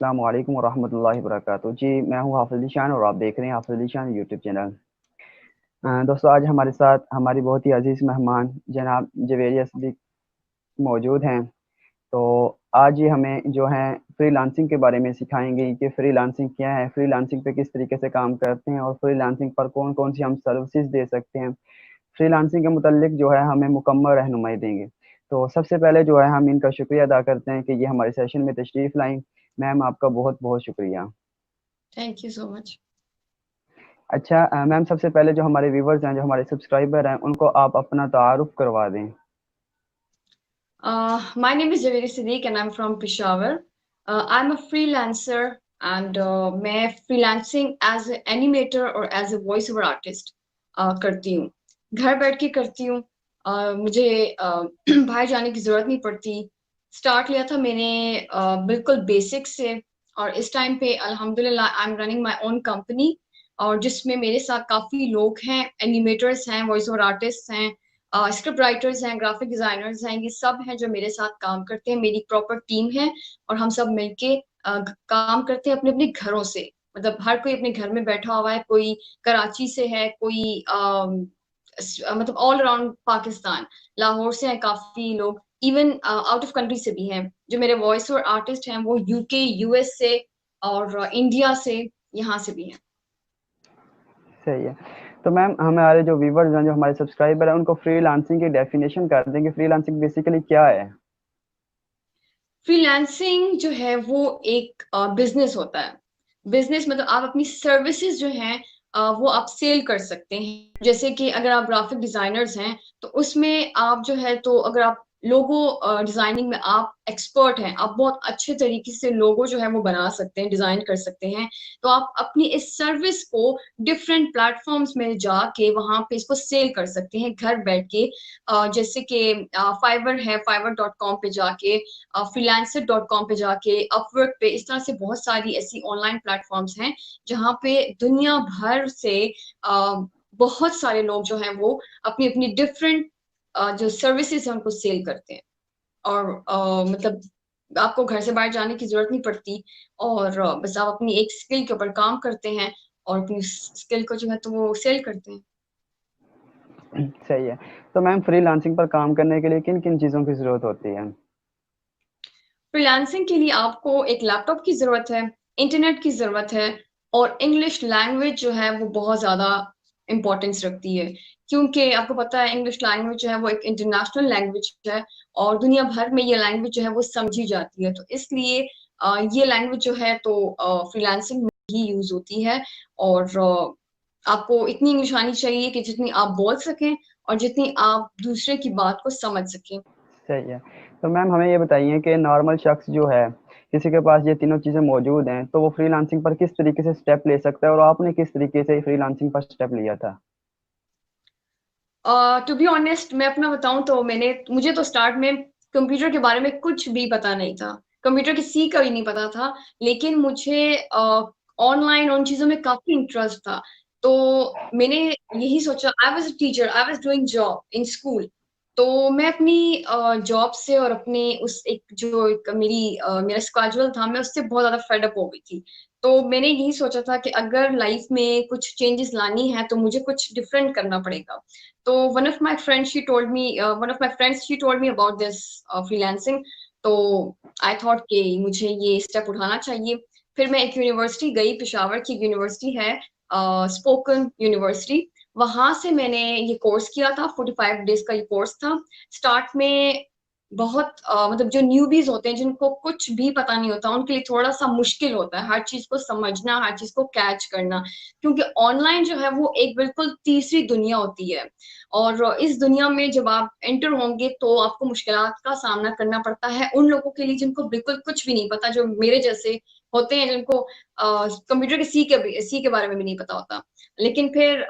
अस्सलाम वालेकुम वरहमतुल्लाहि वबरकातुहू। जी, मैं हूँ हाफ़िज़ अली शान और आप देख रहे हैं हाफ़िज़ अली शान यूट्यूब चैनल। दोस्तों, आज हमारे साथ हमारी बहुत ही अज़ीज़ मेहमान जनाब जवेरिया सिद्दीक़ मौजूद हैं। तो आज ये हमें जो है फ्रीलांसिंग के बारे में सिखाएँगे कि फ्रीलांसिंग क्या है, फ्रीलांसिंग पे किस तरीके से काम करते हैं और फ्रीलांसिंग पर कौन-कौन सी हम सर्विसेज़ दे सकते हैं। फ्रीलांसिंग के मुतल्लिक जो है हमें मुकम्मल रहनुमाई देंगे। तो सबसे पहले जो है हम इनका शुक्रिया अदा करते हैं कि ये हमारे सेशन में तशरीफ़ लाईं। मैम, आपका बहुत-बहुत शुक्रिया। Thank you so much. अच्छा, मैम, सबसे पहले जो हमारे व्यूवर्स हैं, जो हमारे सब्सक्राइबर हैं, उनको आप अपना तारुफ़ करवा दें। My name is Javeri Siddiq and I'm from Peshawar. I'm a freelancer and मैं freelancing as an animator और as a voice over artist करती हूँ। घर बैठ के करती हूँ। मुझे बाहर जाने की ज़रूरत नहीं पड़ती। स्टार्ट लिया था मैंने बिल्कुल बेसिक से और इस टाइम पे अल्हम्दुलिल्लाह I am running my own company और जिसमें मेरे साथ काफ़ी लोग हैं, एनिमेटर्स हैं, वॉइस ओवर आर्टिस्ट हैं, स्क्रिप्ट राइटर्स हैं, ग्राफिक डिजाइनर्स हैं, ये सब हैं जो मेरे साथ काम करते हैं। मेरी प्रॉपर टीम है और हम सब मिलके काम करते हैं अपने अपने घरों से। मतलब हर कोई अपने घर में बैठा हुआ है, कोई कराची से है, कोई मतलब ऑल अराउंड पाकिस्तान, लाहौर से हैं काफी लोग, इवन आउट ऑफ कंट्री से भी हैं। जो मेरे वॉइस और आर्टिस्ट हैं वो यूके, यूएस से और इंडिया से, यहाँ से भी हैं। सही है। तो मैम, हमारे जो व्यूवर्स हैं, जो हमारे सब्सक्राइबर हैं, उनको फ्रीलांसिंग की डेफिनेशन कर दें कि फ्रीलांसिंग बेसिकली क्या है? फ्रीलांसिंग जो है वो एक बिजनेस होता है। बिजनेस मतलब आप अपनी सर्विसेज जो हैं वो आप सेल कर सकते हैं। जैसे कि अगर आप ग्राफिक डिजाइनर्स हैं तो उसमें आप जो है, तो अगर आप लोगो डिजाइनिंग में आप एक्सपर्ट हैं, आप बहुत अच्छे तरीके से लोगो जो है वो बना सकते हैं, डिजाइन कर सकते हैं, तो आप अपनी इस सर्विस को डिफरेंट प्लेटफॉर्म्स में जाके वहां पे इसको सेल कर सकते हैं घर बैठ के। जैसे कि फाइवर है, fiverr.com पे जाके, freelancer.com पे जाके, अपवर्क पे, इस तरह से बहुत सारी ऐसी ऑनलाइन प्लेटफॉर्म्स हैं जहाँ पे दुनिया भर से बहुत सारे लोग जो हैं वो अपनी अपनी डिफरेंट जो सर्विसेज हैं उनको सेल करते हैं। और मतलब आपको घर से बाहर जाने की जरूरत नहीं पड़ती और बस आप अपनी एक स्किल के ऊपर काम करते हैं और अपनी स्किल को जो है तो वो सेल करते हैं। सही है। तो मैम, फ्रीलांसिंग पर काम करने के लिए किन-किन चीज़ों की ज़रूरत होती है? फ्रीलांसिंग के लिए आपको एक लैपटॉप की ज़रूरत है, इंटरनेट की ज़रूरत है और इंग्लिश लैंग्वेज जो है वो बहुत ज़्यादा इम्पोर्टेंस रखती है। क्योंकि आपको पता है इंग्लिश लैंग्वेज जो है वो एक इंटरनेशनल लैंग्वेज है और दुनिया भर में ये लैंग्वेज जो है वो समझी जाती है। तो इसलिए ये लैंग्वेज जो है तो फ्रीलांसिंग में ही यूज़ होती है और आपको इतनी इंग्लिश आनी चाहिए कि जितनी आप बोल सकें और जितनी आप दूसरे की बात को समझ सकें। सही है। तो मैम, हमें ये बताइए कि नॉर्मल शख्स जो है, किसी के पास ये तीनों चीज़ें मौजूद हैं, तो वो फ्रीलांसिंग पर किस तरीके से स्टेप ले सकता है और आपने किस तरीके से फ्रीलांसिंग पर स्टेप लिया था? टू बी ऑनेस्ट मैं अपना बताऊं तो मुझे तो स्टार्ट में कंप्यूटर के बारे में कुछ भी पता नहीं था। कंप्यूटर की सी का भी नहीं पता था। लेकिन मुझे ऑनलाइन उन चीजों में काफी इंटरेस्ट था। तो मैंने यही सोचा, I was a teacher, I was doing job in school. तो मैं अपनी जॉब से और अपनी उस एक जो एक मेरा स्केड्यूल था, मैं उससे बहुत ज्यादा फेड अप हो गई थी। तो मैंने यही सोचा था कि अगर लाइफ में कुछ चेंजेस लानी है तो मुझे कुछ डिफरेंट करना पड़ेगा। तो one of my friends she told me about this freelancing। तो आई थॉट कि मुझे ये स्टेप उठाना चाहिए। फिर मैं एक यूनिवर्सिटी गई, पेशावर की यूनिवर्सिटी है, स्पोकन यूनिवर्सिटी। वहां से मैंने ये कोर्स किया था, 45 डेज का ये कोर्स था। स्टार्ट में बहुत मतलब जो न्यूबीज होते हैं जिनको कुछ भी पता नहीं होता उनके लिए थोड़ा सा मुश्किल होता है हर चीज को समझना, हर चीज को कैच करना। क्योंकि ऑनलाइन जो है वो एक बिल्कुल तीसरी दुनिया होती है और इस दुनिया में जब आप एंटर होंगे तो आपको मुश्किलात का सामना करना पड़ता है उन लोगों के लिए जिनको बिल्कुल कुछ भी नहीं पता, जो मेरे जैसे होते हैं, जिनको कंप्यूटर के सी के बारे में भी नहीं पता होता। लेकिन फिर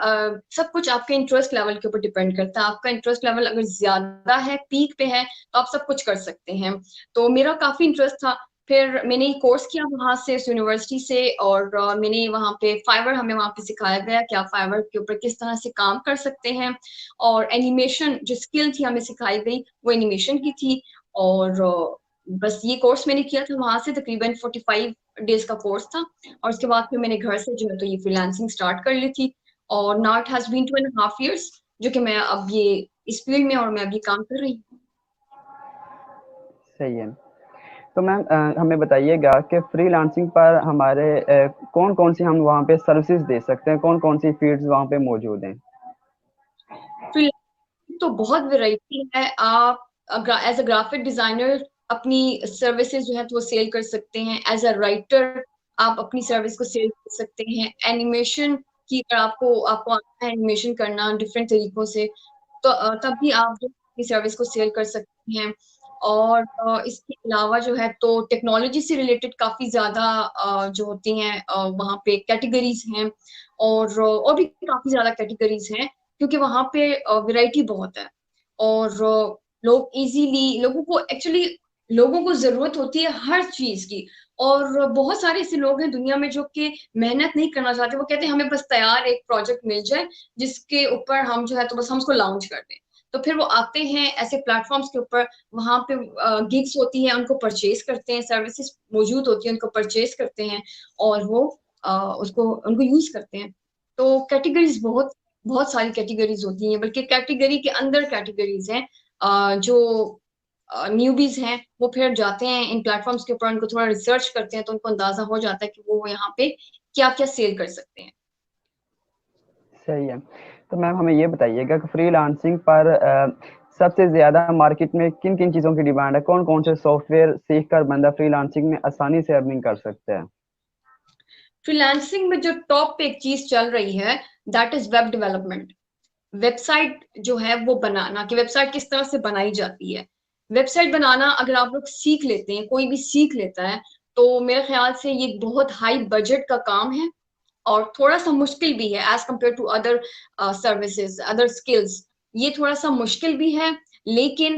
सब कुछ आपके इंटरेस्ट लेवल के ऊपर डिपेंड करता है। आपका इंटरेस्ट लेवल अगर ज्यादा है, पीक पे है, तो आप सब कुछ कर सकते हैं। तो मेरा काफी इंटरेस्ट था। फिर मैंने ये कोर्स किया वहां से, उस यूनिवर्सिटी से, और मैंने वहां पे फाइवर, हमें वहां पे सिखाया गया कि आप फाइवर के ऊपर किस तरह से काम कर सकते हैं। और एनिमेशन जो स्किल थी हमें सिखाई गई वो एनिमेशन की थी। और बस ये कोर्स मैंने किया था वहां से, तकरीबन 45 डेज का कोर्स था, और उसके बाद फिर मैंने घर से जो है तो ये फ्रीलांसिंग स्टार्ट कर ली थी, और now it has been 2.5 years जो कि मैं अब ये इस फील्ड में, और मैं अब ये काम कर रही हूँ। सही है। तो मैम हमें बताइएगा कि फ्रीलांसिंग पर हमारे कौन कौन सी हम वहाँ पे सर्विसेज दे सकते हैं, कौन कौन सी फील्ड्स वहाँ पे मौजूद हैं? फ्रीलांसिंग तो बहुत वैरायटी है। आप एज अ ग्राफिक डिजाइनर अपनी सर्विसेज जो है तो वो सेल कर सकते हैं। एज अ राइटर आप अपनी सर्विस को सेल कर सकते हैं। एनिमेशन की अगर आपको आपको आता है एनिमेशन करना डिफरेंट तरीकों से, तो तब भी आप जो अपनी सर्विस को सेल कर सकते हैं। और इसके अलावा जो है तो टेक्नोलॉजी से रिलेटेड काफी ज्यादा जो होती हैं वहाँ पे कैटेगरीज हैं, और भी काफी ज्यादा कैटेगरीज हैं, क्योंकि वहाँ पे वैरायटी बहुत है। और लोग इजीली, लोगों को एक्चुअली लोगों को जरूरत होती है हर चीज की। और बहुत सारे ऐसे लोग हैं दुनिया में जो कि मेहनत नहीं करना चाहते, वो कहते हैं हमें बस तैयार एक प्रोजेक्ट मिल जाए जिसके ऊपर हम जो है तो बस हम उसको लॉन्च कर दें। तो फिर वो आते हैं ऐसे प्लेटफॉर्म्स के ऊपर, वहां पे गिग्स होती है, उनको परचेज करते हैं, सर्विसेज मौजूद होती है, उनको परचेज करते हैं, और वो उसको उनको यूज करते हैं। तो कैटेगरीज बहुत बहुत सारी कैटेगरीज होती हैं, बल्कि कैटेगरी के अंदर कैटेगरीज हैं। जो न्यूबीज हैं वो फिर जाते हैं इन प्लेटफॉर्म्स के ऊपर, उनको थोड़ा रिसर्च करते हैं, तो उनको अंदाजा हो जाता है कि वो यहाँ पे क्या क्या सेल कर सकते हैं। सही है। तो मैम हमें ये बताइएगा कि फ्रीलांसिंग पर सबसे ज़्यादा मार्केट में किन-किन चीज़ों की डिमांड है? कौन-कौन से सॉफ्टवेयर सीखकर बंदा फ्रीलांसिंग में आसानी से अर्निंग कर सकता है? फ्रीलांसिंग में जो टॉप पे एक चीज चल रही है, that is web development. Website जो है वो बनाना, कि वेबसाइट किस तरह से बनाई जाती है। वेबसाइट बनाना अगर आप लोग सीख लेते हैं, कोई भी सीख लेता है, तो मेरे ख्याल से ये बहुत हाई बजट का काम है, और थोड़ा सा मुश्किल भी है as compare to other services, other skills. ये थोड़ा सा मुश्किल भी है, लेकिन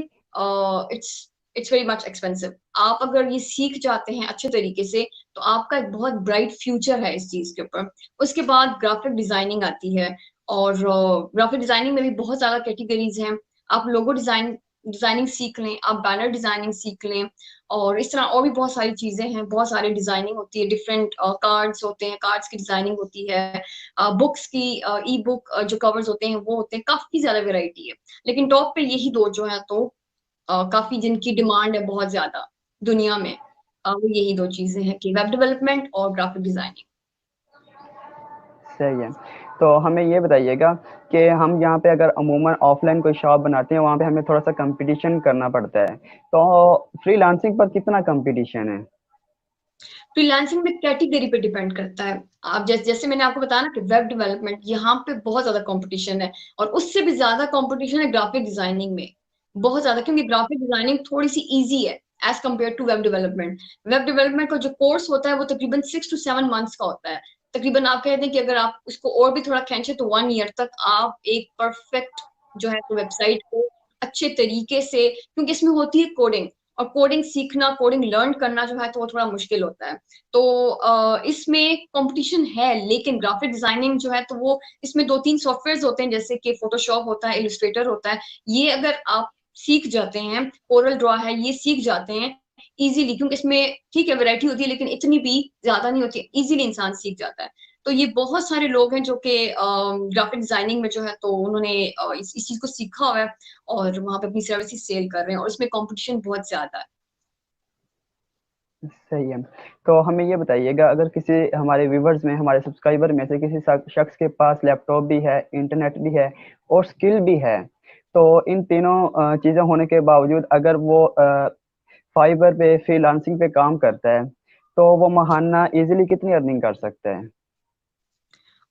it's it's very much expensive. आप अगर ये सीख जाते हैं अच्छे तरीके से, तो आपका एक बहुत ब्राइट फ्यूचर है इस चीज के ऊपर। उसके बाद ग्राफिक डिजाइनिंग आती है, और ग्राफिक डिजाइनिंग में भी बहुत ज्यादा कैटेगरीज हैं। आप लोगो डिजाइनिंग सीख लें, आप बैनर डिजाइनिंग सीख लें, और इस तरह और भी बहुत सारी चीजें हैं, बहुत सारी डिजाइनिंग होती है, डिफरेंट कार्ड्स होते हैं, कार्ड्स की डिजाइनिंग होती है, बुक्स की ई बुक जो कवर्स होते हैं वो होते हैं, काफी ज्यादा वेराइटी है। लेकिन टॉप पे यही दो जो है तो काफी जिनकी डिमांड है बहुत ज्यादा दुनिया में, वो यही दो चीजें हैं, कि वेब डेवलपमेंट और ग्राफिक डिजाइनिंग। सही है। तो हमें ये बताइएगा कि हम यहाँ पे अगर अमूमन ऑफलाइन कोई शॉप बनाते हैं, वहाँ पे हमें थोड़ा-सा कॉम्पिटिशन करना पड़ता है। तो फ्रीलांसिंग पर कितना कॉम्पिटिशन है? फ्रीलांसिंग में कैटेगरी पे डिपेंड करता है। आप जैसे जैसे मैंने आपको बताया ना कि वेब डेवलपमेंट यहाँ पे बहुत ज्यादा कंपटीशन है, और उससे भी ज्यादा कंपटीशन है ग्राफिक डिजाइनिंग में, बहुत ज्यादा, क्योंकि ग्राफिक डिजाइनिंग थोड़ी सी इजी है as compare to web development. Web development का जो कोर्स होता है वो तकरीबन 6 to 7 months का होता है। तकरीबन आप कहते हैं कि अगर आप उसको और भी थोड़ा खींचे तो 1 year तक आप एक परफेक्ट जो है तो वेबसाइट को अच्छे तरीके से, क्योंकि इसमें होती है कोडिंग, और कोडिंग सीखना, कोडिंग लर्न करना जो है तो वो थोड़ा मुश्किल होता है। तो इसमें कंपटीशन है, लेकिन ग्राफिक डिजाइनिंग जो है तो वो, इसमें 2-3 सॉफ्टवेयर होते हैं, जैसे कि फोटोशॉप होता है, इलस्ट्रेटर होता है। ये अगर आप सीख जाते हैं, कोरल ड्रॉ है, ये सीख जाते हैं इजीली, क्योंकि इसमें ठीक है वैरायटी होती है, लेकिन इतनी भी ज्यादा नहीं होती, इजीली इंसान सीख जाता है। तो ये बहुत सारे लोग हैं जो कि ग्राफिक डिजाइनिंग में जो है तो उन्होंने इस चीज को सीखा हुआ है, और वहां पे अपनी सर्विसेज सेल कर रहे हैं, और इसमें कंपटीशन बहुत ज्यादा है। सही है। तो हमें ये बताइएगा, अगर किसी हमारे व्यूवर्स में, हमारे सब्सक्राइबर में से किसी शख्स के पास लैपटॉप भी है, इंटरनेट भी है और स्किल भी है, तो इन तीनों चीज़ें होने के बावजूद अगर वो फाइवर पे, फ्रीलांसिंग पे काम करता है, तो वो महाना इज़िली कितनी अर्निंग कर सकता है?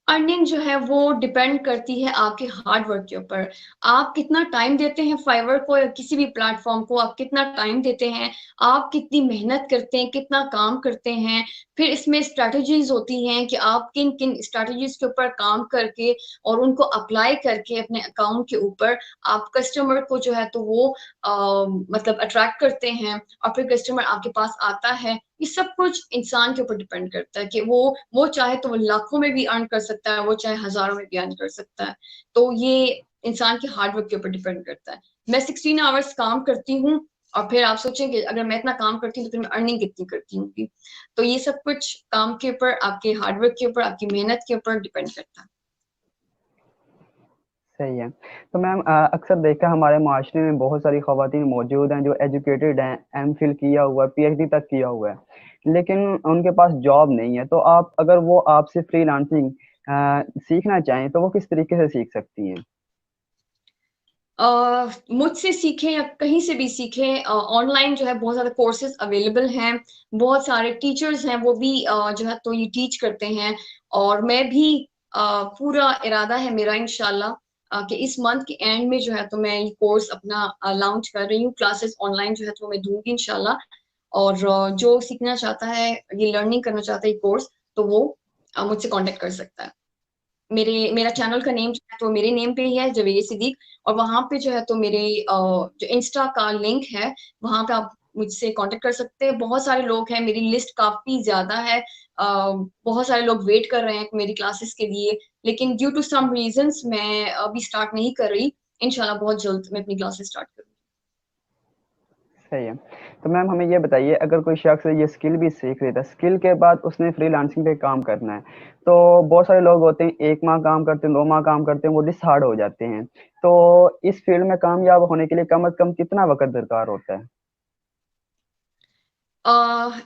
अर्निंग जो है वो डिपेंड करती है आपके हार्ड वर्क के ऊपर। आप कितना टाइम देते हैं फाइवर को या किसी भी प्लेटफॉर्म को, आप कितना टाइम देते हैं, आप कितनी मेहनत करते हैं, कितना काम करते हैं। फिर इसमें स्ट्रैटेजीज होती हैं कि आप किन किन स्ट्रैटेजीज के ऊपर काम करके और उनको अप्लाई करके अपने अकाउंट के ऊपर आप कस्टमर को जो है तो वो मतलब अट्रैक्ट करते हैं, और फिर कस्टमर आपके पास आता है। ये सब कुछ इंसान के ऊपर डिपेंड करता है कि वो चाहे तो वो लाखों में भी अर्न कर सकता है, वो चाहे हजारों में भी अर्न कर सकता है। तो ये इंसान के हार्डवर्क के ऊपर डिपेंड करता है। मैं 16 आवर्स काम करती हूँ, और फिर आप सोचें कि अगर मैं इतना काम करती हूँ तो फिर मैं अर्निंग कितनी करती हूँ। तो ये सब कुछ काम के ऊपर, आपके हार्डवर्क के ऊपर, आपकी मेहनत के ऊपर डिपेंड करता है। सही है। तो मैम अक्सर देखा हमारे माशरे में बहुत सारी ख़वातीन मौजूद हैं जो एजुकेटेड हैं, एमफिल किया हुआ है, पीएचडी तक किया हुआ है, लेकिन उनके पास जॉब नहीं है। तो आप अगर वो आपसे फ्रीलांसिंग सीखना चाहें तो वो किस तरीके से सीख सकती हैं? मुझसे सीखें या कहीं से भी सीखें, ऑनलाइन जो है बहुत ज़्यादा कोर्सेज़ अवेलेबल हैं, बहुत सारे टीचर्स हैं, वो भी जो है तो ये टीच करते हैं। और मैं भी पूरा इरादा है मेरा इंशाल्लाह कि इस मंथ के एंड में जो है तो मैं ये कोर्स अपना लॉन्च कर रही हूँ। क्लासेस ऑनलाइन जो है तो मैं दूँगी इंशाल्लाह। और जो सीखना चाहता है, ये लर्निंग करना चाहता है ये कोर्स, तो वो मुझसे कॉन्टैक्ट कर सकता है। मेरा चैनल का नेम जो है तो मेरे नेम पे ही है, जवेरिया सिद्दीक। और वहाँ पे जो है तो मेरे जो इंस्टा का लिंक है, वहाँ पे आप मुझसे कांटेक्ट कर सकते हैं। बहुत सारे लोग हैं, मेरी लिस्ट काफ़ी ज़्यादा है। बहुत सारे लोग वेट कर रहे हैं मेरी क्लासेस के लिए, लेकिन ड्यू टू सम रीज़न्स मैं अभी स्टार्ट नहीं कर रही। इंशाल्लाह बहुत जल्द मैं अपनी क्लासेस स्टार्ट करूँगी। सही है। तो मैम हमें ये बताइए, अगर कोई शख्स ये स्किल भी सीख लेता है, स्किल के बाद उसने फ्रीलांसिंग पे काम करना है, तो बहुत सारे लोग होते हैं 1 माह काम करते हैं, 2 माह काम करते हैं, वो डिसहार्ड हो जाते हैं। तो इस फील्ड में कामयाब होने के लिए कम से कम कितना वक़्त दरकार होता है?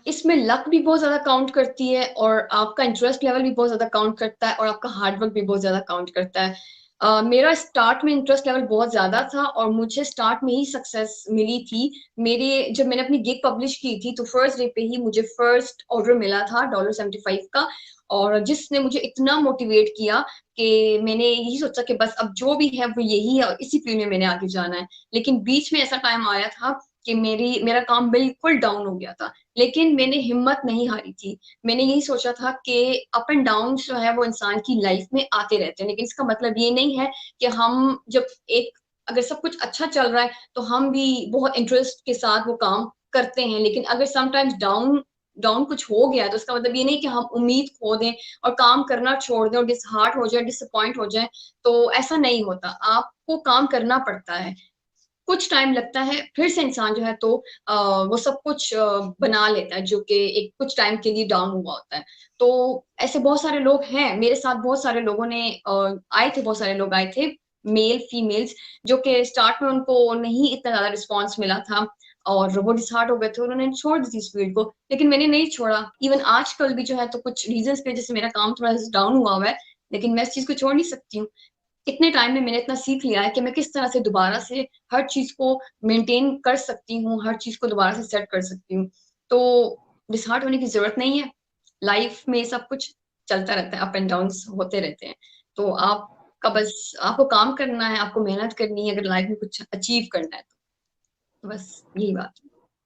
इसमें लक भी बहुत ज़्यादा काउंट करती है, और आपका इंटरेस्ट लेवल भी बहुत ज़्यादा काउंट करता है, और आपका हार्ड वर्क भी बहुत ज़्यादा काउंट करता है। मेरा स्टार्ट में इंटरेस्ट लेवल बहुत ज़्यादा था और मुझे स्टार्ट में ही सक्सेस मिली थी। मेरे जब मैंने अपनी गिग पब्लिश की थी, तो फर्स्ट डे पे ही मुझे फर्स्ट ऑर्डर मिला था $75 का, और जिसने मुझे इतना मोटिवेट किया कि मैंने यही सोचा कि बस अब जो भी है वो यही है और इसी फील्ड में मैंने आगे जाना है। लेकिन बीच में ऐसा टाइम आया था कि मेरा काम बिल्कुल डाउन हो गया था, लेकिन मैंने हिम्मत नहीं हारी थी। मैंने यही सोचा था कि अप एंड डाउन जो है वो इंसान की लाइफ में आते रहते हैं, लेकिन इसका मतलब ये नहीं है कि हम जब एक अगर सब कुछ अच्छा चल रहा है तो हम भी बहुत इंटरेस्ट के साथ वो काम करते हैं, लेकिन अगर समटाइम्स डाउन डाउन कुछ हो गया तो उसका मतलब ये नहीं कि हम उम्मीद खो दें और काम करना छोड़ दें और डिसहार्ट हो जाए, डिसअपॉइंट हो जाए। तो ऐसा नहीं होता, आपको काम करना पड़ता है। कुछ टाइम लगता है, फिर से इंसान जो है तो वो सब कुछ बना लेता है जो कि एक कुछ टाइम के लिए डाउन हुआ होता है। तो ऐसे बहुत सारे लोग हैं, मेरे साथ बहुत सारे लोगों ने आए थे, बहुत सारे लोग आए थे, मेल फीमेल्स, जो कि स्टार्ट में उनको नहीं इतना ज़्यादा रिस्पॉन्स मिला था और वो डिसहार्ट हो गए थे, उन्होंने छोड़ दी थी इस फील्ड को, लेकिन मैंने नहीं छोड़ा। इवन आजकल भी जो है तो कुछ रीज़न्स पे जैसे मेरा काम थोड़ा डाउन हुआ हुआ है, लेकिन मैं इस चीज़ को छोड़ नहीं सकती हूँ। इतने टाइम में मैंने इतना सीख लिया है कि मैं किस तरह से दोबारा से हर चीज़ को मेंटेन कर सकती हूँ, हर चीज़ को दोबारा से सेट कर सकती हूँ। तो डिसहार्ट होने की ज़रूरत नहीं है। लाइफ में सब कुछ चलता रहता है, अप एंड डाउन्स होते रहते हैं। तो आपका बस आपको काम करना है, आपको मेहनत करनी है अगर लाइफ में कुछ अचीव करना है तो। तो बस यही बात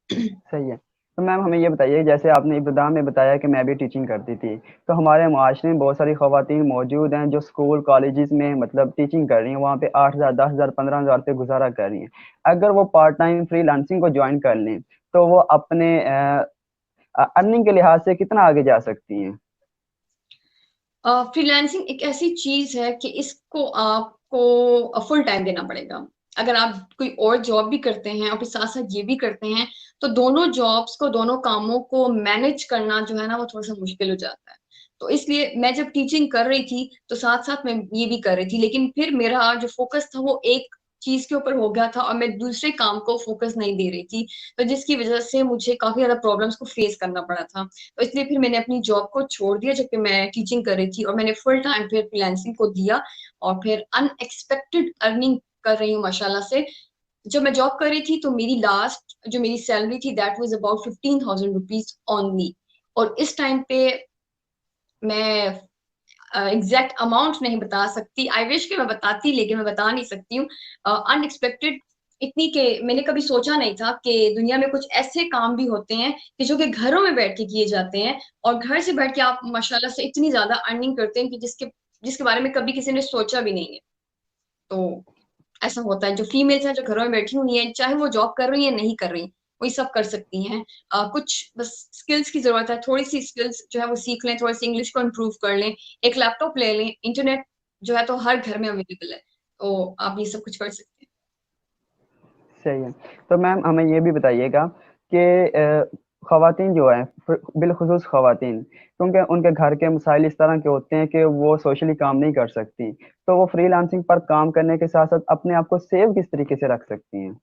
है। सही है। तो मैम हमें ये बताइए, जैसे आपने इब्तिदा में बताया कि मैं भी टीचिंग करती थी, तो हमारे माशरे में बहुत सारी ख़वातीन मौजूद हैं जो स्कूल कॉलेजेस में मतलब टीचिंग कर रही हैं, वहाँ पे 8,000 10,000 15,000 रुपये गुजारा कर रही हैं। अगर वो पार्ट टाइम फ्रीलांसिंग को जॉइन कर लें तो वो अपने अर्निंग के लिहाज से कितना आगे जा सकती हैं? फ्रीलांसिंग एक ऐसी चीज है कि इसको आपको फुल टाइम देना पड़ेगा। अगर आप कोई और जॉब भी करते हैं और फिर साथ साथ ये भी करते हैं, तो दोनों जॉब्स को, दोनों कामों को मैनेज करना जो है ना वो थोड़ा सा मुश्किल हो जाता है। तो इसलिए मैं जब टीचिंग कर रही थी तो साथ साथ मैं ये भी कर रही थी, लेकिन फिर मेरा जो फोकस था वो एक चीज के ऊपर हो गया था और मैं दूसरे काम को फोकस नहीं दे रही थी, तो जिसकी वजह से मुझे काफी ज्यादा प्रॉब्लम्स को फेस करना पड़ा था। तो इसलिए फिर मैंने अपनी जॉब को छोड़ दिया जबकि मैं टीचिंग कर रही थी, और मैंने फुल टाइम फिर फ्रीलांसिंग को दिया और फिर अनएक्सपेक्टेड अर्निंग कर रही हूँ माशाल्लाह से। जब मैं जॉब कर रही थी तो मेरी लास्ट जो मेरी सैलरी थी that was about 15,000 rupees only, और इस टाइम पे मैं एग्जैक्ट अमाउंट नहीं बता सकती, आई विश कि मैं बताती, लेकिन मैं बता नहीं सकती हूँ। अनएक्सपेक्टेड इतनी के मैंने कभी सोचा नहीं था कि दुनिया में कुछ ऐसे काम भी होते हैं कि जो कि घरों में बैठ के किए जाते हैं, और घर से बैठ के आप माशाल्लाह से इतनी ज्यादा अर्निंग करते हैं कि जिसके जिसके बारे में कभी किसी ने सोचा भी नहीं है। तो ऐसा होता है, जो फीमेल्स हैं जो घरों में बैठी हुई हैं, चाहे वो जॉब कर रही है नहीं कर रही, वही सब कर सकती हैं। कुछ बस स्किल्स की जरूरत है, थोड़ी सी स्किल्स जो है वो सीख लें, थोड़ी सी इंग्लिश को इम्प्रूव कर लें, एक लैपटॉप ले लें, इंटरनेट जो है तो हर घर में अवेलेबल है, तो आप ये सब कुछ कर सकते हैं। सही है। तो मैम हमें ये भी बताइएगा कि ख़वातीन जो हैं, बिलख़ुसूस ख़वातीन, क्योंकि उनके घर के मसाइल इस तरह के होते हैं कि वो सोशली काम नहीं कर सकती, तो वो फ्रीलांसिंग पर काम करने के साथ-साथ अपने आप को सेव किस तरीके से रख सकती हैं?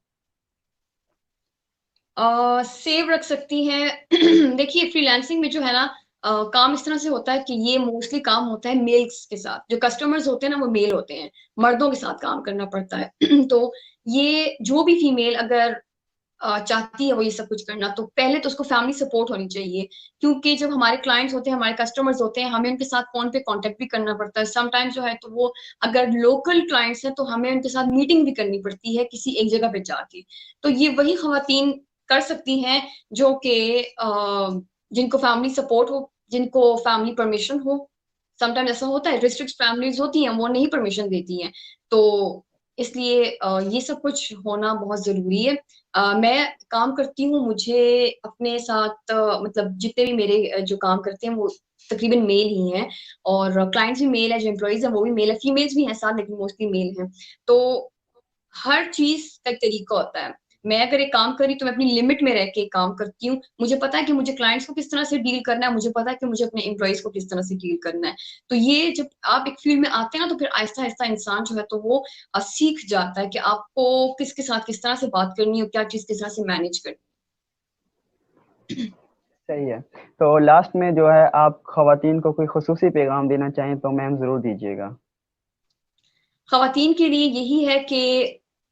सेव रख सकती हैं देखिए फ्रीलांसिंग में जो है ना काम इस तरह से होता है कि ये मोस्टली काम होता है मेल्स के साथ, जो कस्टमर्स होते हैं ना वो मेल होते हैं, मर्दों के साथ काम करना पड़ता है। तो ये जो भी फीमेल अगर चाहती है वो ये सब कुछ करना, तो पहले तो उसको फैमिली सपोर्ट होनी चाहिए, क्योंकि जब हमारे क्लाइंट्स होते हैं, हमारे कस्टमर्स होते हैं, हमें उनके साथ फ़ोन पे कॉन्टैक्ट भी करना पड़ता है। समटाइम्स जो है तो वो अगर लोकल क्लाइंट्स हैं, तो हमें उनके साथ मीटिंग भी करनी पड़ती है किसी एक जगह पे जाके। तो ये वही ख़वातीन कर सकती हैं जो कि जिनको फैमिली सपोर्ट हो, जिनको फैमिली परमिशन हो। समटाइम्स ऐसा होता है रिस्ट्रिक्ट फैमिलीज़ होती हैं, वो नहीं परमिशन देती हैं। तो इसलिए ये सब कुछ होना बहुत ज़रूरी है। मैं काम करती हूँ, मुझे अपने साथ मतलब जितने भी मेरे जो काम करते हैं वो तकरीबन मेल ही हैं और क्लाइंट्स भी मेल है, जो एम्प्लॉइज़ हैं वो भी मेल है, फीमेल्स भी हैं साथ लेकिन मोस्टली मेल हैं। तो हर चीज़ का एक तरीका होता है। मैं अगर एक काम कर रही तो मैं अपनी लिमिट में रह के काम करती हूँ। मुझे पता है कि मुझे क्लाइंट्स को किस तरह से डील करना है, मुझे पता है कि मुझे अपने एम्प्लॉइज़ को किस तरह से डील करना है। तो ये जब आप एक फ़ील्ड में आते हैं ना तो फिर आहिस्ता-आहिस्ता इंसान जो है तो वो सीख जाता है कि आपको किसके साथ किस तरह से बात करनी है और क्या चीज़ किस तरह से मैनेज करनी है। सही है। तो लास्ट में जो है आप ख़वातीन को कोई ख़ुसूसी पैगाम देना चाहें तो मैम ज़रूर दीजिएगा। ख़वातीन के लिए यही है कि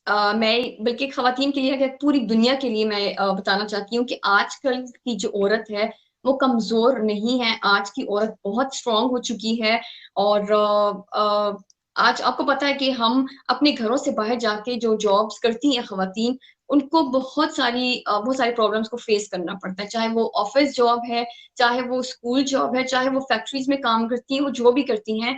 मैं बल्कि ख़वातीन के लिए क्या पूरी दुनिया के लिए मैं बताना चाहती हूँ कि आजकल की जो औरत है, वो कमज़ोर नहीं है, आज की औरत बहुत स्ट्रॉन्ग हो चुकी है और आज आपको पता है कि हम अपने घरों से बाहर जाके जो जॉब्स करती हैं ख़वातीन, उनको बहुत सारी प्रॉब्लम्स को फ़ेस करना पड़ता है, चाहे वो ऑफ़िस जॉब है, चाहे वो स्कूल जॉब है, चाहे वो फैक्ट्रीज़ में काम करती हैं, वो जो भी करती हैं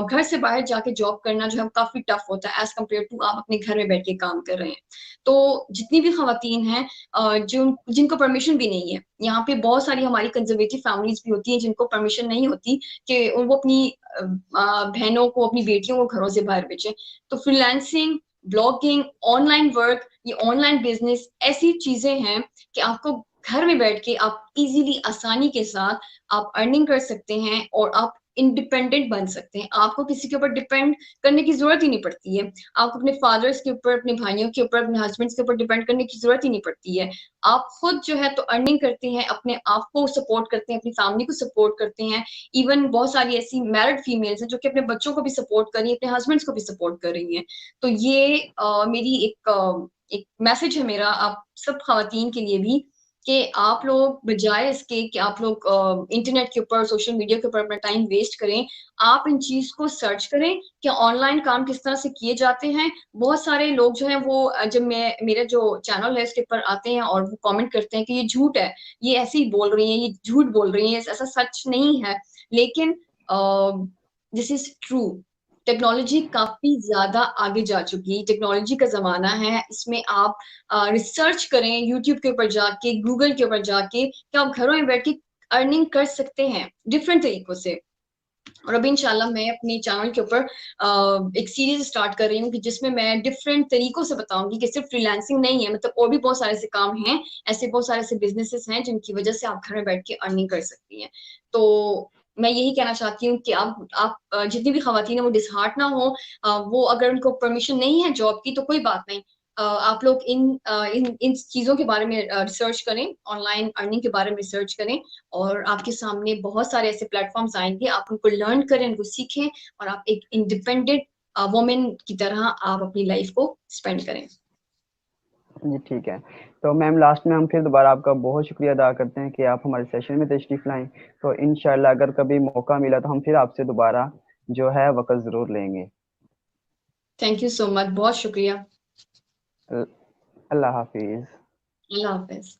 घर से बाहर जाके जॉब करना जो है काफ़ी टफ होता है एज़ कम्पेयर टू आप अपने घर में बैठ के काम कर रहे हैं। तो जितनी भी ख़वातीन हैं जिनको परमिशन भी नहीं है, यहाँ पे बहुत सारी हमारी कंज़र्वेटिव फैमिलीज़ भी होती हैं जिनको परमिशन नहीं होती कि वो अपनी बहनों को, अपनी बेटियों को घरों से बाहर भेजें। तो फ्रीलांसिंग, ब्लॉगिंग, ऑनलाइन वर्क, ये ऑनलाइन बिज़नेस ऐसी चीज़ें हैं कि आपको घर में बैठ के आप ईज़िली आसानी के साथ आप अर्निंग कर सकते हैं और आप इंडिपेंडेंट बन सकते हैं। आपको किसी के ऊपर डिपेंड करने की ज़रूरत ही नहीं पड़ती है। आपको अपने फादर्स के ऊपर, अपने भाइयों के ऊपर, अपने हस्बैंड्स के ऊपर डिपेंड करने की ज़रूरत ही नहीं पड़ती है। आप खुद जो है तो अर्निंग करते हैं, अपने आप को सपोर्ट करते हैं, अपनी फैमिली को सपोर्ट करते हैं। इवन बहुत सारी ऐसी मैरिड फीमेल्स हैं जो कि अपने बच्चों को भी सपोर्ट कर रही हैं, अपने हस्बैंड्स को भी सपोर्ट कर रही हैं। तो ये मेरी एक मैसेज है मेरा आप सब ख़वातीन के लिए भी कि आप लोग बजाए इसके कि आप लोग इंटरनेट के ऊपर, सोशल मीडिया के ऊपर अपना टाइम वेस्ट करें, आप इन चीज़ को सर्च करें कि ऑनलाइन काम किस तरह से किए जाते हैं। बहुत सारे लोग जो हैं वो जब मैं मेरा जो चैनल है उसके ऊपर आते हैं और वो कमेंट करते हैं कि ये झूठ है, ये ऐसे ही बोल रही हैं, ये झूठ बोल रही हैं, ऐसा सच नहीं है। लेकिन दिस इज़ ट्रू। टेक्नोलॉजी काफ़ी ज़्यादा आगे जा चुकी है, टेक्नोलॉजी का ज़माना है, इसमें आप रिसर्च करें यूट्यूब के ऊपर जाके, गूगल के ऊपर जाके कि आप घरों में बैठ के अर्निंग कर सकते हैं, डिफरेंट तरीकों से। और अभी इंशाल्लाह मैं अपने चैनल के ऊपर एक सीरीज़ स्टार्ट कर रही हूँ कि जिसमें मैं डिफरेंट तरीकों से बताऊँगी कि सिर्फ़ फ्रीलांसिंग नहीं है, मतलब और भी बहुत सारे ऐसे काम हैं, ऐसे बहुत सारे ऐसे बिज़नेसेस हैं जिनकी वज़ह से आप घर में बैठ के अर्निंग कर सकती हैं। तो मैं यही कहना चाहती हूँ कि आप जितनी भी ख़वातीन हैं वो डिसहार्ट ना हो वो अगर उनको परमिशन नहीं है जॉब की तो कोई बात नहीं। आप लोग इन चीज़ों के बारे में रिसर्च करें, ऑनलाइन अर्निंग के बारे में रिसर्च करें और आपके सामने बहुत सारे ऐसे प्लेटफ़ॉर्म्स आएँगे, आप उनको लर्न करें, उनको सीखें और आप एक इंडिपेंडेंट वुमन की तरह आप अपनी लाइफ़ को स्पेंड करें। जी, ठीक है। तो मैम लास्ट में हम फिर दोबारा आपका बहुत शुक्रिया अदा करते हैं कि आप हमारे सेशन में तशरीफ़ लाईं। तो इंशाअल्लाह अगर कभी मौका मिला तो हम फिर आपसे दोबारा जो है वक़्त ज़रूर लेंगे। थैंक यू सो मच, बहुत शुक्रिया। अल्लाह हाफ़िज़। अल्लाह हाफ़िज़।